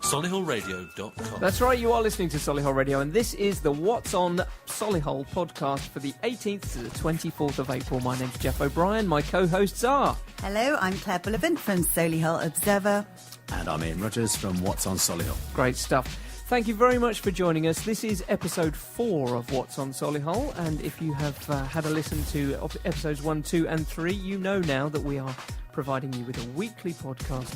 solihullradio.com. That's right, you are listening to Solihull Radio, and this is the What's On Solihull podcast for the 18th to the 24th of April. My name's Jeff O'Brien. My co-hosts are... Hello, I'm Claire Bullivant from Solihull Observer. And I'm Ian Rogers from What's On Solihull. Great stuff. Thank you very much for joining us. This is episode 4 of What's On Solihull, and if you have had a listen to episodes 1, 2 and 3, you know now that we are providing you with a weekly podcast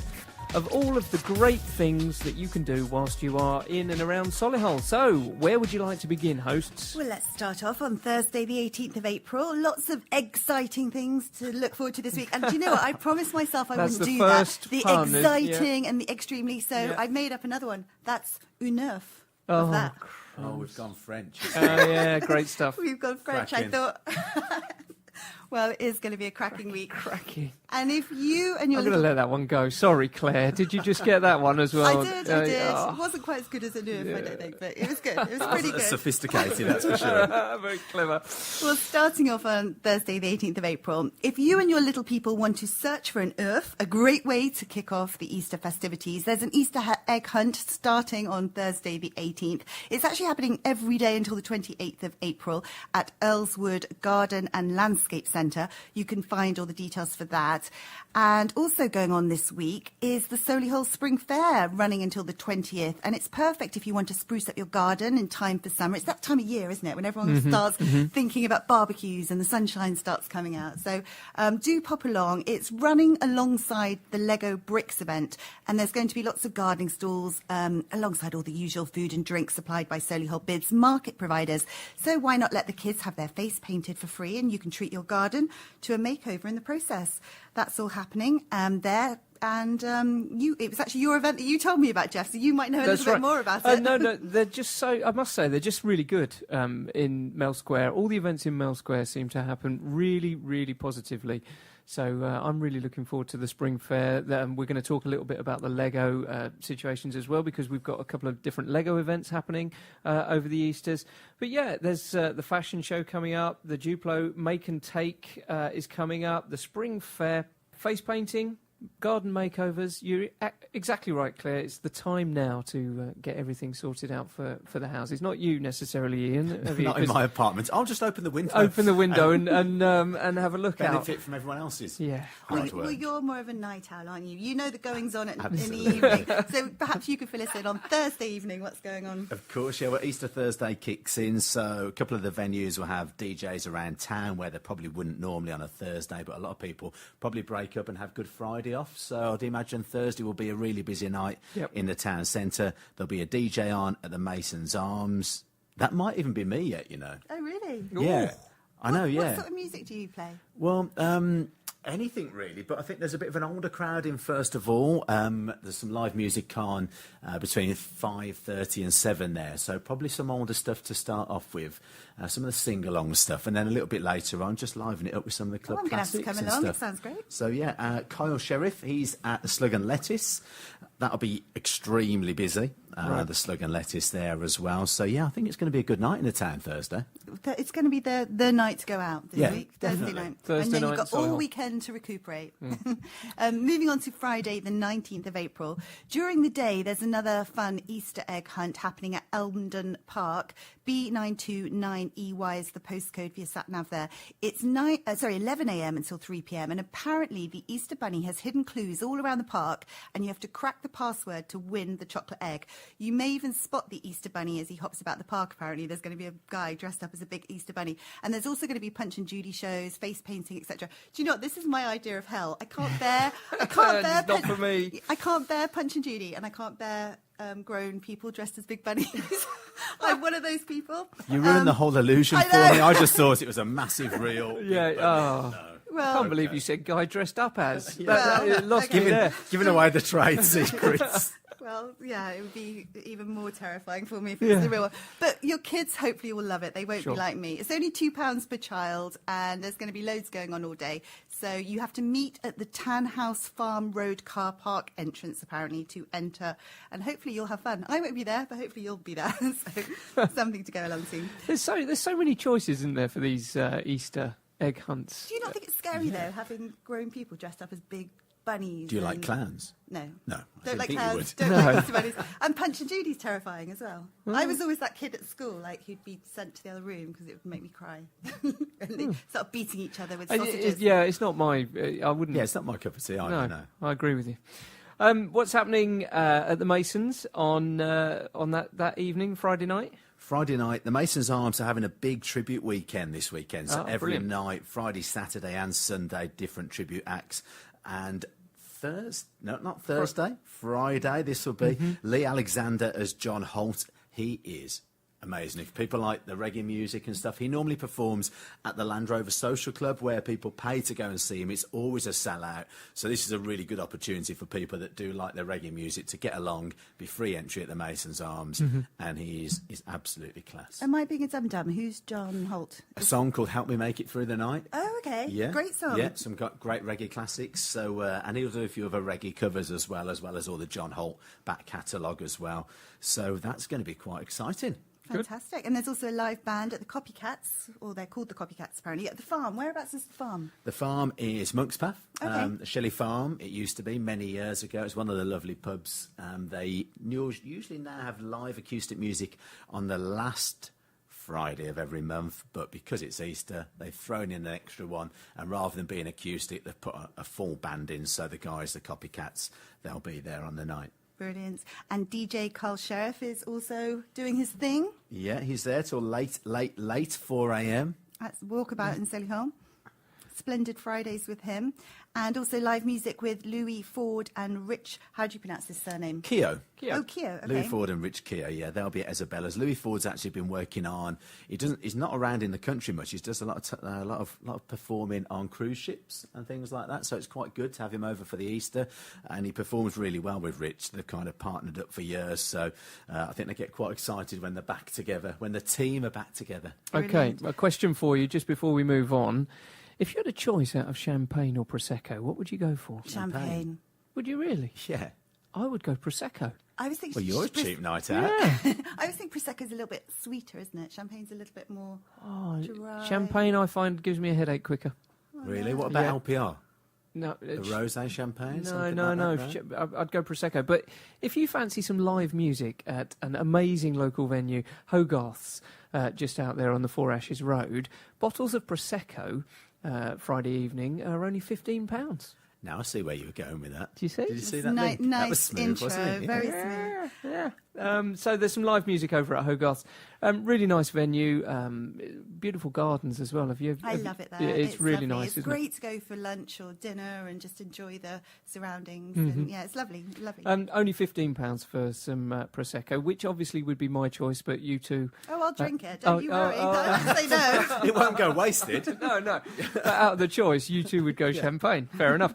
of all of the great things that you can do whilst you are in and around Solihull. So, where would you like to begin, hosts? Well, let's start off on Thursday, the 18th of April. Lots of exciting things to look forward to this week. And do you know what? I promised myself I wouldn't do that. The pun, exciting and the extremely. So I've made up another one. That's une neuf of that. Oh, we've gone French. Oh, yeah, great stuff. We've gone French. Cracking. I thought... Well, it is going to be a cracking week. Cracking. And if you and your I'm going to let that one go. Sorry, Claire. Did you just get that one as well? I did. It wasn't quite as good as a nerve, I don't think, but it was good. It was pretty good. Sophisticated, that's for sure. Very clever. Well, starting off on Thursday, the 18th of April, if you and your little people want to search for an earth, a great way to kick off the Easter festivities, there's an Easter egg hunt starting on Thursday, the 18th. It's actually happening every day until the 28th of April at Earlswood Garden and Landscape Centre. You can find all the details for that. And also going on this week is the Solihull Spring Fair, running until the 20th. And it's perfect if you want to spruce up your garden in time for summer. It's that time of year, isn't it, when everyone starts thinking about barbecues and the sunshine starts coming out. So do pop along. It's running alongside the Lego Bricks event. And there's going to be lots of gardening stalls alongside all the usual food and drinks supplied by Solihull Bids market providers. So why not let the kids have their face painted for free, and you can treat your garden to a makeover in the process. That's all happening there. And it was actually your event that you told me about, Jeff, so you might know a little bit more about it. No, they're just I must say, they're just really good in Mel Square. All the events in Mel Square seem to happen really, really positively. So I'm really looking forward to the Spring Fair. We're going to talk a little bit about the Lego situations as well, because we've got a couple of different Lego events happening over the Easters. But yeah, there's the fashion show coming up. The Duplo Make and Take is coming up. The Spring Fair, face painting, garden makeovers. You're exactly right, Claire. It's the time now to get everything sorted out for the houses. Not you necessarily, Ian. Have you? Not in my apartment. I'll just open the window. Open the window and have a look out. Benefit from everyone else's. Yeah. Well, you're more of a night owl, aren't you? You know the goings on in the evening. So perhaps you could fill us in on Thursday evening what's going on. Of course, yeah. Well, Easter Thursday kicks in, so a couple of the venues will have DJs around town where they probably wouldn't normally on a Thursday, but a lot of people probably break up and have Good Friday off. So I'd imagine Thursday will be a really busy night in the town centre. There'll be a DJ on at the Mason's Arms. That might even be me yet, you know. Oh, really? Yeah. Ooh. I know, yeah. What sort of music do you play? Well, anything really, but I think there's a bit of an older crowd in first of all. There's some live music on between 5:30 and 7 there, so probably some older stuff to start off with, some of the sing-along stuff, and then a little bit later on, just liven it up with some of the club classics. I'm going to have to come along, it sounds great. So yeah, Kyle Sheriff, he's at the Slug and Lettuce. That'll be extremely busy, the Slug and Lettuce there as well. So yeah, I think it's going to be a good night in the town Thursday. It's going to be the night to go out this week, definitely. Thursday night. Thursday and then night you've got in Solihull. all weekend to recuperate. Moving on to Friday, the 19th of April. During the day, there's another fun Easter egg hunt happening at Elmdon Park. B929EY is the postcode for your sat-nav there. It's 11 a.m. until 3 p.m. And apparently the Easter Bunny has hidden clues all around the park, and you have to crack the password to win the chocolate egg. You may even spot the Easter Bunny as he hops about the park. Apparently there's going to be a guy dressed up as a big Easter Bunny. And there's also going to be Punch and Judy shows, face painting, etc. Do you know what? This is my idea of hell. I can't bear not for me. I can't bear Punch and Judy, and I can't bear grown people dressed as big bunnies. I'm one of those people. You ruined the whole illusion for me. I just thought it was a massive reel. Yeah. No. Well, I can't believe you said guy dressed up as. Well, Lost me there. Giving away the trade secrets. Well, yeah, it would be even more terrifying for me if it was the real one. But your kids hopefully will love it. They won't be like me. It's only £2 per child, and there's going to be loads going on all day. So you have to meet at the Tanhouse Farm Road car park entrance, apparently, to enter. And hopefully you'll have fun. I won't be there, but hopefully you'll be there. So something to go along to. There's so many choices, isn't there, for these Easter egg hunts? Do you not think it's scary, though, having grown people dressed up as big bunnies. Do you like clowns? No. No. I Don't didn't like think you clowns. would. Don't No. like bunnies. And Punch and Judy's terrifying as well. I was always that kid at school, like who'd be sent to the other room because it would make me cry. And they start beating each other with sausages. It's not my. I wouldn't. Yeah, it's not my cup of tea either, no. I agree with you. What's happening at the Masons on that evening, Friday night? Friday night, the Masons Arms are having a big tribute weekend this weekend. So every brilliant. night, Friday, Saturday and Sunday, different tribute acts. And Friday, this will be Lee Alexander as John Holt. He is amazing. If people like the reggae music and stuff, he normally performs at the Land Rover Social Club where people pay to go and see him. It's always a sellout. So this is a really good opportunity for people that do like their reggae music to get along, be free entry at the Masons Arms. And he is absolutely class. Am I being a dum-dum? Who's John Holt? A song called Help Me Make It Through the Night. Oh, okay. Yeah. Great song. Yeah, some great reggae classics. So, and he'll do a few other reggae covers as well as all the John Holt back catalogue as well. So that's going to be quite exciting. Fantastic. And there's also a live band at the Copycats, or they're called the Copycats apparently, at the farm. Whereabouts is the farm? The farm is Monkspath, Okay. Shelley Farm. It used to be many years ago. It's one of the lovely pubs. They usually now have live acoustic music on the last Friday of every month, but because it's Easter, they've thrown in an extra one, and rather than being acoustic, they've put a full band in, so the guys, the Copycats, they'll be there on the night. Brilliant. And DJ Carl Sheriff is also doing his thing Yeah, he's there till late 4 a.m. at Walkabout in Solihull. Splendid Fridays with him. And also live music with Louis Ford and Rich, how do you pronounce his surname? Keogh. Keogh. Oh, Keogh, okay. Louis Ford and Rich Keogh, yeah, they'll be at Isabella's. Louis Ford's actually been working on. He's not around in the country much. He does a lot of performing on cruise ships and things like that. So it's quite good to have him over for the Easter, and he performs really well with Rich. They've kind of partnered up for years, so I think they get quite excited when they're back together, when the team are back together. Okay, Brilliant. a question for you just before we move on. If you had a choice out of champagne or Prosecco, what would you go for? Champagne. Would you really? Yeah. I would go Prosecco. I was thinking. Well, you're a cheap night out. Yeah. I always think Prosecco's a little bit sweeter, isn't it? Champagne's a little bit more dry. Champagne, I find, gives me a headache quicker. Really? What about LPR? No, The rosé champagne? No, something no, like no. that, no? I'd go Prosecco. But if you fancy some live music at an amazing local venue, Hogarth's, just out there on the Four Ashes Road, bottles of Prosecco Friday evening are only £15. Now I see where you were going with that. Do you see? Did you see It's that? ni- link? nice That was smooth, intro, wasn't it? very Yeah. smooth. Yeah. So there's some live music over at Hogarth's. Really nice venue. Beautiful gardens as well. I love it there. Yeah, it's really lovely. nice, It's isn't great to go for lunch or dinner and just enjoy the surroundings. And yeah, it's lovely, lovely. Only £15 for some Prosecco, which obviously would be my choice, but you two... Oh, I'll drink it. Don't you worry. Don't say no. It won't go wasted. No. But out of the choice, you two would go champagne. Fair enough.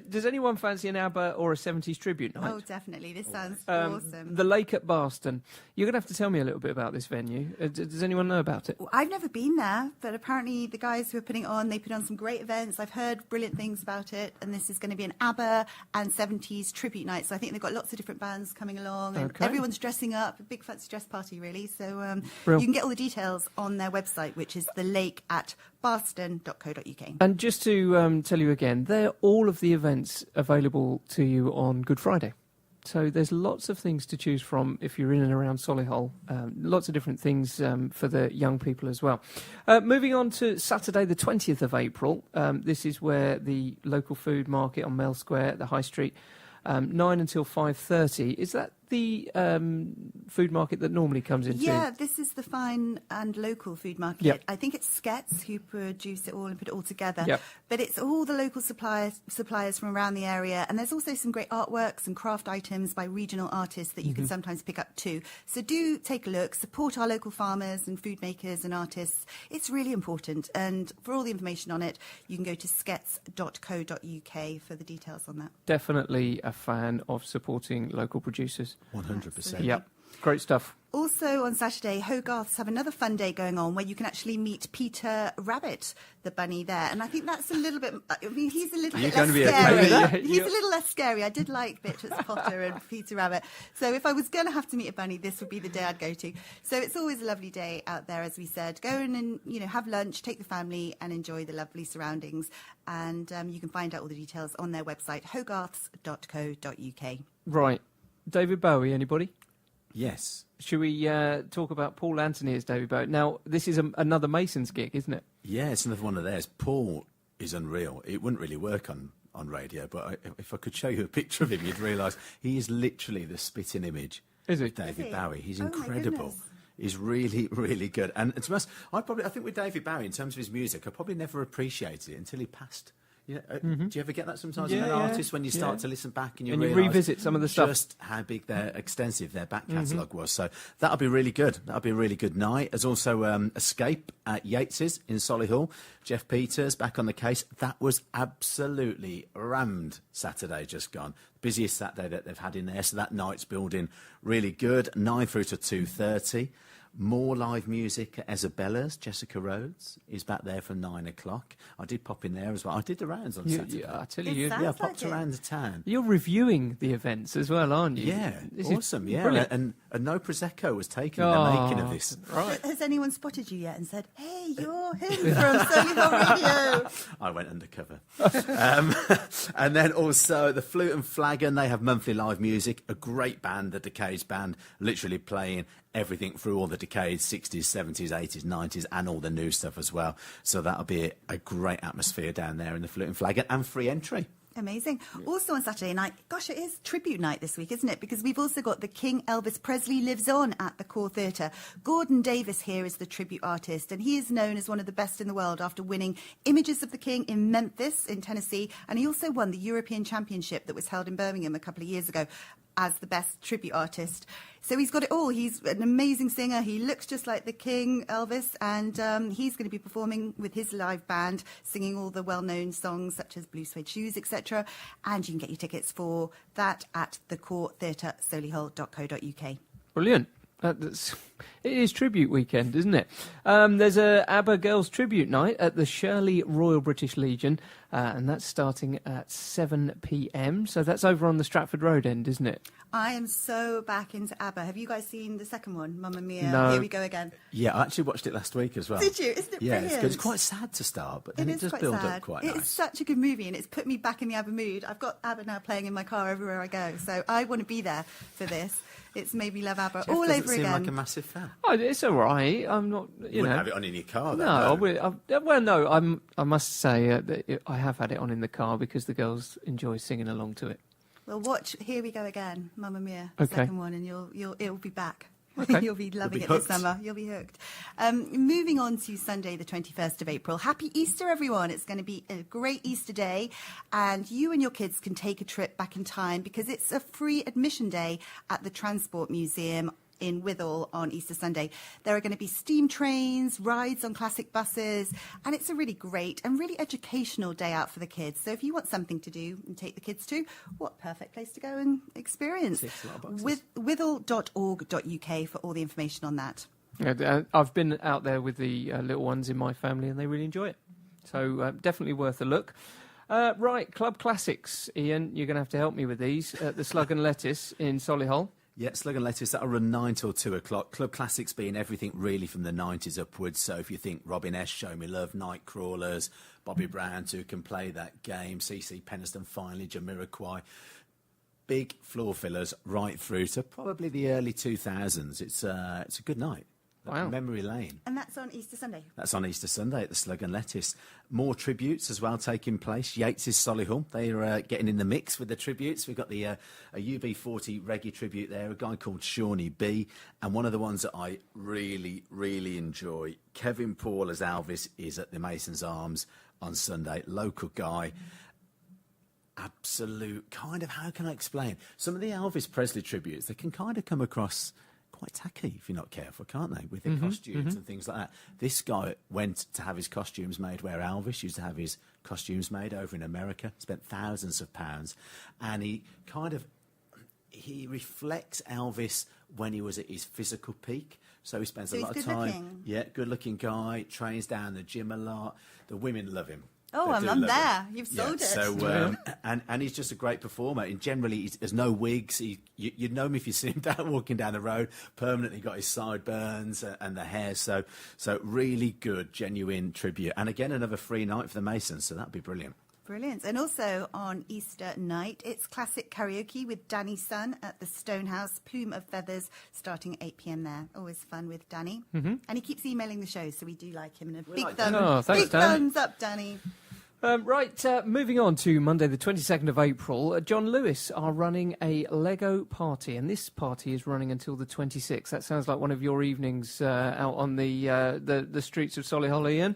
Does anyone fancy an ABBA or a 70s tribute night? Oh, definitely. This sounds awesome. The Lake at Barston. You're going to have to tell me a little bit about this venue. Does anyone know about it? Well, I've never been there, but apparently the guys who are putting it on, they put on some great events. I've heard brilliant things about it, and this is going to be an ABBA and 70s tribute night. So I think they've got lots of different bands coming along, and Okay. everyone's dressing up. A big fancy dress party, really. So Brill. you can get all the details on their website, which is thelake@barston.co.uk. And just to tell you again, they're all of the events available to you on Good Friday. So there's lots of things to choose from if you're in and around Solihull. Lots of different things for the young people as well. Moving on to Saturday, the 20th of April. This is where the local food market on Mel Square at the High Street, 9 until 5:30. Is that the food market that normally comes into? Yeah, this is the fine and local food market. Yep. I think it's Skets who produce it all and put it all together. Yep. But it's all the local suppliers from around the area. And there's also some great artworks and craft items by regional artists that you can sometimes pick up too. So do take a look, support our local farmers and food makers and artists. It's really important. And for all the information on it, you can go to skets.co.uk for the details on that. Definitely a fan of supporting local producers. 100%. Absolutely. Yep, great stuff. Also on Saturday, Hogarths have another fun day going on where you can actually meet Peter Rabbit, the bunny there. And I think that's a little bit, I mean, he's a little bit less scary. He's a little less scary. I did like Beatrix Potter and Peter Rabbit. So if I was going to have to meet a bunny, this would be the day I'd go to. So it's always a lovely day out there, as we said. Go in and, have lunch, take the family and enjoy the lovely surroundings. And you can find out all the details on their website, hogarths.co.uk. Right. David Bowie, anybody? Yes. Should we talk about Paul Anthony as David Bowie? Now, this is another Masons gig, isn't it? Yeah, it's another one of theirs. Paul is unreal. It wouldn't really work on radio, but if I could show you a picture of him, you'd realise he is literally the spitting image of David Bowie. He's Oh, incredible. He's really, really good. And to be honest, I think with David Bowie, in terms of his music, I probably never appreciated it until he passed. Yeah, do you ever get that sometimes with an artist when you start to listen back and you revisit some of the stuff? Just how big extensive their back catalogue was. So that'll be really good. That'll be a really good night. There's also Escape at Yates's in Solihull. Jeff Peters back on the case. That was absolutely rammed Saturday just gone. Busiest Saturday that they've had in there. So that night's building really good. 9 through to 2:30. More live music at Isabella's. Jessica Rhodes is back there from 9 o'clock. I did pop in there as well. I did the rounds on Saturday. Yeah, I tell you, I popped around the town. You're reviewing the events as well, aren't you? Yeah, awesome. Yeah, and no Prosecco was taken in the making of this. Right. Has anyone spotted you yet and said, "Hey, you're him from Solihull Radio"? I went undercover. And then also the Flute and Flagon. They have monthly live music. A great band, the Decades Band, literally playing everything through all the decades, 60s, 70s, 80s, 90s, and all the new stuff as well. So that'll be a great atmosphere down there in the Flute and Flagon, and free entry. Amazing. Also on Saturday night, gosh, it is tribute night this week, isn't it? Because we've also got the King Elvis Presley Lives On at the Core Theatre. Gordon Davis here is the tribute artist, and he is known as one of the best in the world after winning Images of the King in Memphis in Tennessee, and he also won the European Championship that was held in Birmingham a couple of years ago as the best tribute artist. So he's got it all. He's an amazing singer. He looks just like the King, Elvis, and he's going to be performing with his live band, singing all the well-known songs such as Blue Suede Shoes, etc. And you can get your tickets for that at the Core Theatre, solihull.co.uk. Brilliant. It is tribute weekend, isn't it? There's a ABBA Girls Tribute Night at the Shirley Royal British Legion, and that's starting at 7 p.m. So that's over on the Stratford Road end, isn't it? I am so back into ABBA. Have you guys seen the second one, Mamma Mia? No. Here We Go Again. Yeah, I actually watched it last week as well. Did you? Isn't it brilliant? It's good. It's quite sad to start, but then it does build up quite nice. It's such a good movie, and it's put me back in the ABBA mood. I've got ABBA now playing in my car everywhere I go, so I want to be there for this. It's made me love ABBA all over again. Seem like a massive fan. Oh, it's all right. I'm not, you wouldn't have it on in your car, though. I must say that I have had it on in the car because the girls enjoy singing along to it. Well, watch Here We Go Again, Mamma Mia, Okay. second one, and it'll be back. Okay. You'll be loving it this summer. You'll be hooked. Moving on to Sunday, the 21st of April. Happy Easter, everyone. It's going to be a great Easter day, and you and your kids can take a trip back in time because it's a free admission day at the Transport Museum in Withall on Easter Sunday. There are going to be steam trains, rides on classic buses, and it's a really great and really educational day out for the kids. So if you want something to do and take the kids to, what perfect place to go and experience. Withall.org.uk for all the information on that. Yeah, I've been out there with the little ones in my family and they really enjoy it. So definitely worth a look. Right, Club Classics. Ian, you're going to have to help me with these at the Slug and Lettuce in Solihull. Yeah, Slug and Lettuce, that'll run 9 till 2 o'clock. Club Classics being everything really from the 90s upwards. So if you think Robin S., Show Me Love, Nightcrawlers, Bobby Brown, Who Can Play That Game, CC Peniston, finally, Jamiroquai. Big floor fillers right through to probably the early 2000s. It's a good night. Wow. Memory Lane. And that's on Easter Sunday. That's on Easter Sunday at the Slug and Lettuce. More tributes as well taking place. Yates' Solihull. They're getting in the mix with the tributes. We've got the a UB40 reggae tribute there, a guy called Shawnee B. And one of the ones that I really, really enjoy, Kevin Paul as Elvis is at the Mason's Arms on Sunday. Local guy. Absolute kind of, how can I explain? Some of the Elvis Presley tributes, they can kind of come across quite tacky if you're not careful, can't they, with their costumes and things like that. This guy went to have his costumes made where Elvis used to have his costumes made over in America, spent thousands of pounds, and he he reflects Elvis when he was at his physical peak. So he spends So a he's lot of good time. looking. Yeah, good-looking guy. Trains down the gym a lot. The women love him. Oh, They I'm do there. love him. You've sold it. So and he's just a great performer. And generally, there's no wigs. You'd know him if you see him walking down the road. Permanently got his sideburns and the hair. So really good, genuine tribute. And again, another free night for the Masons. So that'd be brilliant. Brilliant. And also on Easter night, it's classic karaoke with Danny's son at the Stonehouse, Plume of Feathers, starting at 8 p.m. there. Always fun with Danny. Mm-hmm. And he keeps emailing the show, so we do like him. And a big like thumb, Danny. Oh, thanks, big Danny. thumbs up, Danny. Moving on to Monday the 22nd of April, John Lewis are running a Lego party, and this party is running until the 26th. That sounds like one of your evenings out on the streets of Solihull, Ian.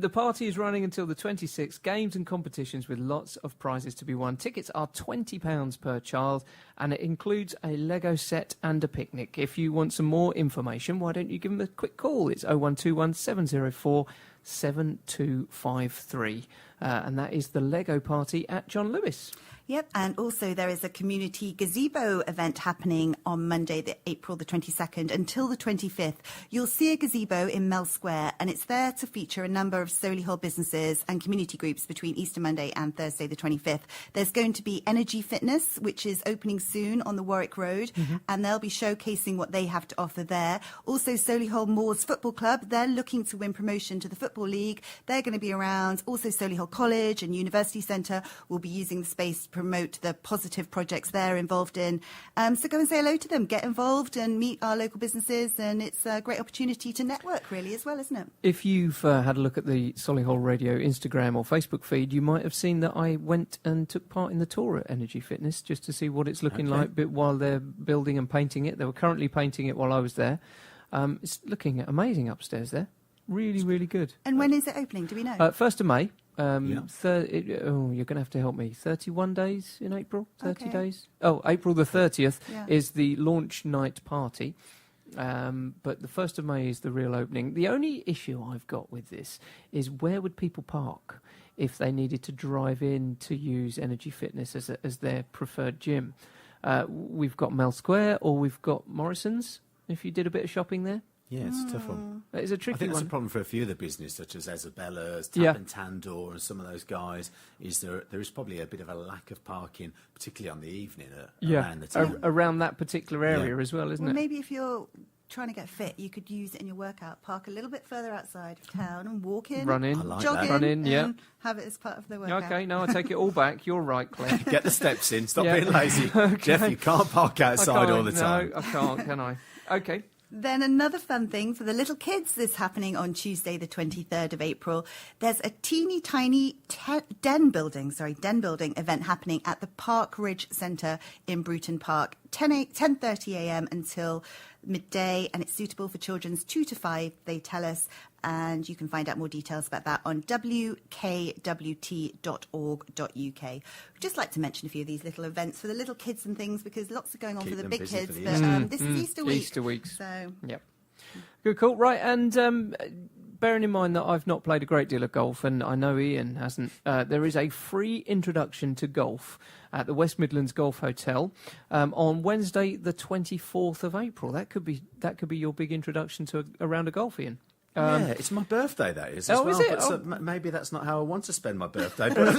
The party is running until the 26th. Games and competitions with lots of prizes to be won. Tickets are £20 per child, and it includes a Lego set and a picnic. If you want some more information, why don't you give them a quick call? It's 0121 704 7253, and that is the Lego party at John Lewis. Yep, and also there is a community gazebo event happening on Monday, April the 22nd until the 25th. You'll see a gazebo in Mell Square, and it's there to feature a number of Solihull businesses and community groups between Easter Monday and Thursday the 25th. There's going to be Energy Fitness, which is opening soon on the Warwick Road, and they'll be showcasing what they have to offer there. Also, Solihull Moors Football Club, they're looking to win promotion to the Football League. They're going to be around. Also, Solihull College and University Centre will be using the space to promote the positive projects they're involved in. So go and say hello to them, get involved and meet our local businesses, and it's a great opportunity to network really as well, isn't it? If you've had a look at the Solihull Radio Instagram or Facebook feed, you might have seen that I went and took part in the tour at Energy Fitness just to see what it's looking like while they're building and painting it. They were currently painting it while I was there. It's looking amazing upstairs there. Really, really good. And when is it opening? Do we know? 1st of May. Yeah. You're going to have to help me. 31 days in April? 30 Okay. days? Oh, April the 30th Yeah. is the launch night party. But the 1st of May is the real opening. The only issue I've got with this is where would people park if they needed to drive in to use Energy Fitness as their preferred gym? We've got Mell Square or we've got Morrison's, if you did a bit of shopping there. Yeah, it's a tough one. It's a I tricky think that's one. a problem for a few of the business, such as Isabella's, Yeah. Tap and Tandor, and some of those guys. Is there is probably a bit of a lack of parking, particularly on the evening around the town. Around that particular area Yeah. as well, isn't Well, it? maybe if you're trying to get fit, you could use it in your workout. Park a little bit further outside of town and walk in, Run in, I like jog that. in, Run in, yeah. and have it as part of the workout. Okay, no, I take it all back. You're right, Claire. Get the steps in. Stop Yeah. being lazy. Jeff, you can't park outside all the time. No, I can't, can I? Okay. Then another fun thing for the little kids is happening on Tuesday, the 23rd of April. There's a teeny tiny den building event happening at the Park Ridge Centre in Bruton Park, 10:30 a.m. until midday, and it's suitable for children's 2 to 5, they tell us. And you can find out more details about that on wkwt.org.uk. We'd just like to mention a few of these little events for the little kids and things, because lots are going on Keep for the them big busy kids. for the But Easter. this is Easter week. Easter weeks. So Yep. Good, cool. Right, and bearing in mind that I've not played a great deal of golf, and I know Ian hasn't, there is a free introduction to golf at the West Midlands Golf Hotel on Wednesday, the 24th of April. That could be your big introduction to a round of golf, Ian. Yeah, it's my birthday, that is. As Oh, well, is it? But so Oh. maybe that's not how I want to spend my birthday. But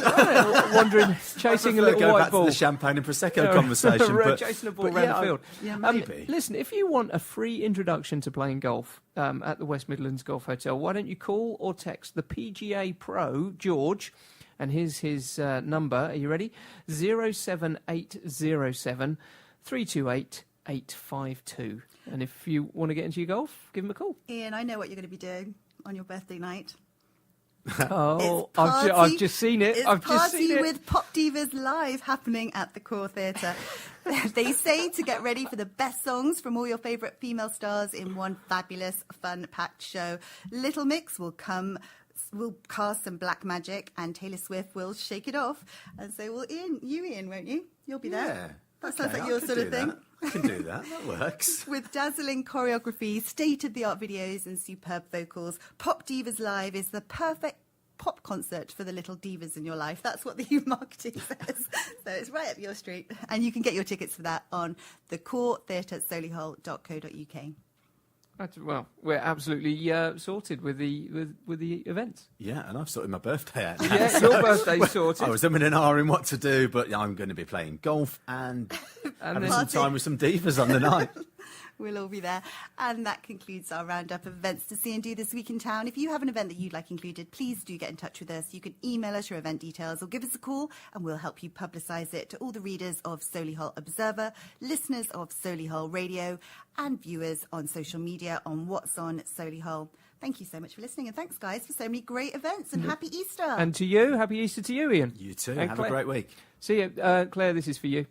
Wandering, chasing a I prefer little go white back ball. to the champagne and prosecco conversation. But chasing a ball but around yeah, the field. Yeah, maybe. Listen, if you want a free introduction to playing golf at the West Midlands Golf Hotel, why don't you call or text the PGA Pro, George, and here's his number. Are you ready? 07807 328 852. And if you want to get into your golf, give him a call. Ian, I know what you're going to be doing on your birthday night. Oh, It's party- I've just seen it. It's I've just Party seen it. with Pop Divas Live happening at the Core Theatre. They say to get ready for the best songs from all your favourite female stars in one fabulous, fun-packed show. Little Mix will cast some black magic, and Taylor Swift will shake it off. And so will Ian, won't you? You'll be there. Yeah. That sounds Okay, like I your could sort of do thing. that. I can do that. That works. With dazzling choreography, state-of-the-art videos and superb vocals, Pop Divas Live is the perfect pop concert for the little divas in your life. That's what the marketing says. So it's right up your street. And you can get your tickets for that on the Core Theatre at solihull.co.uk. Well, we're absolutely sorted with the events. Yeah, and I've sorted my birthday out now. Yeah, your birthday's sorted. I was umming and ahhing what to do, but I'm going to be playing golf and having some time with some divas on the night. We'll all be there. And that concludes our roundup of events to see and do this week in town. If you have an event that you'd like included, please do get in touch with us. You can email us your event details or give us a call and we'll help you publicise it to all the readers of Solihull Observer, listeners of Solihull Radio and viewers on social media on What's On Solihull. Thank you so much for listening and thanks, guys, for so many great events and happy Easter. And to you, happy Easter to you, Ian. You too. And Have Claire. a great week. See you. Claire, this is for you.